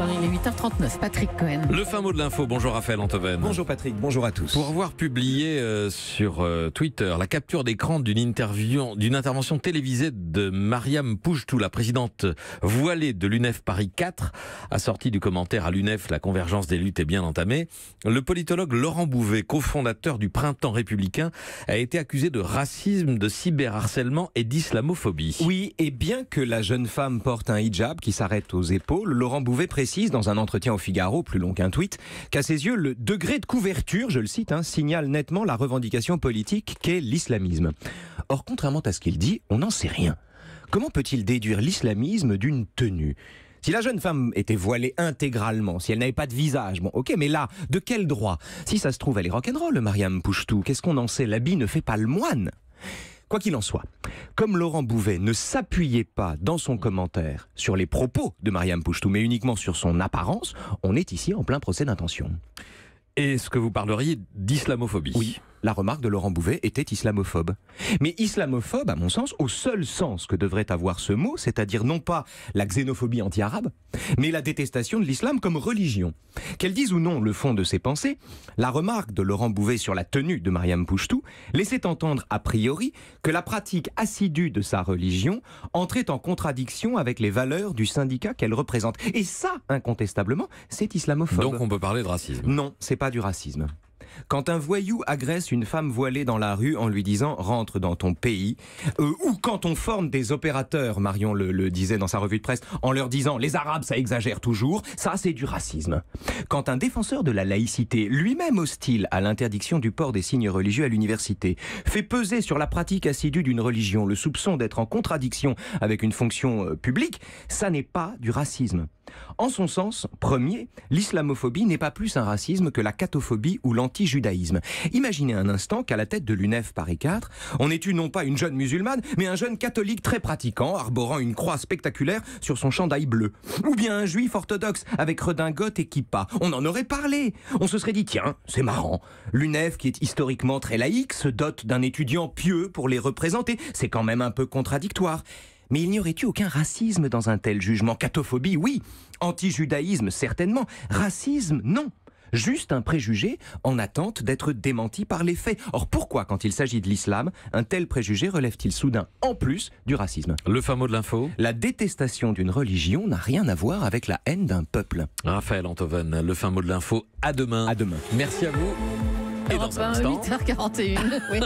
encore, il est 8h39. Patrick Cohen. Le fin mot de l'info. Bonjour Raphaël Antoven. Bonjour Patrick, bonjour à tous. Pour avoir publié sur Twitter la capture d'écran d'une intervention télévisée de Mariam Pouchtou, la présidente voilée de l'UNEF Paris 4, assortie du commentaire à l'UNEF, la convergence des luttes est bien entamée, le politologue Laurent Bouvet, cofondateur du Printemps républicain, a été accusé de racisme, de cyberharcèlement et d'islamophobie. Oui, et bien que la jeune femme porte un hijab qui s'arrête aux épaules, Laurent Bouvet précise dans un entretien au Figaro, plus long qu'un tweet, qu'à ses yeux, le degré de couverture, je le cite, signale nettement la revendication politique qu'est l'islamisme. Or, contrairement à ce qu'il dit, on n'en sait rien. Comment peut-il déduire l'islamisme d'une tenue ? Si la jeune femme était voilée intégralement, si elle n'avait pas de visage, bon ok, mais là, de quel droit ? Si ça se trouve, elle est rock'n'roll, Mariam Pouchtou, qu'est-ce qu'on en sait ? L'habit ne fait pas le moine. Quoi qu'il en soit, comme Laurent Bouvet ne s'appuyait pas dans son commentaire sur les propos de Mariam Pouchtou, mais uniquement sur son apparence, on est ici en plein procès d'intention. Est-ce que vous parleriez d'islamophobie ? Oui, la remarque de Laurent Bouvet était islamophobe. Mais islamophobe, à mon sens, au seul sens que devrait avoir ce mot, c'est-à-dire non pas la xénophobie anti-arabe, mais la détestation de l'islam comme religion. Qu'elle dise ou non le fond de ses pensées, la remarque de Laurent Bouvet sur la tenue de Mariam Pouchtou laissait entendre a priori que la pratique assidue de sa religion entrait en contradiction avec les valeurs du syndicat qu'elle représente. Et ça, incontestablement, c'est islamophobe. Donc on peut parler de racisme ? Non, c'est pas du racisme. Quand un voyou agresse une femme voilée dans la rue en lui disant « rentre dans ton pays », ou quand on forme des opérateurs, Marion le disait dans sa revue de presse, en leur disant « les Arabes, ça exagère toujours », ça c'est du racisme. Quand un défenseur de la laïcité, lui-même hostile à l'interdiction du port des signes religieux à l'université, fait peser sur la pratique assidue d'une religion le soupçon d'être en contradiction avec une fonction publique, ça n'est pas du racisme. En son sens premier, l'islamophobie n'est pas plus un racisme que la catophobie ou l'anti-judaïsme. Imaginez un instant qu'à la tête de l'UNEF Paris 4, on ait eu non pas une jeune musulmane, mais un jeune catholique très pratiquant, arborant une croix spectaculaire sur son chandail bleu. Ou bien un juif orthodoxe avec redingote et kippa. On en aurait parlé. On se serait dit, tiens, c'est marrant. L'UNEF, qui est historiquement très laïque, se dote d'un étudiant pieux pour les représenter. C'est quand même un peu contradictoire. Mais il n'y aurait eu aucun racisme dans un tel jugement. Catophobie, oui. Anti-judaïsme, certainement. Racisme, non. Juste un préjugé en attente d'être démenti par les faits. Or, pourquoi, quand il s'agit de l'islam, un tel préjugé relève-t-il soudain, en plus, du racisme ? Le fin mot de l'info ? La détestation d'une religion n'a rien à voir avec la haine d'un peuple. Raphaël Antoven, le fin mot de l'info. À demain. À demain. Merci à vous. Et dans un instant... 8h41. Oui.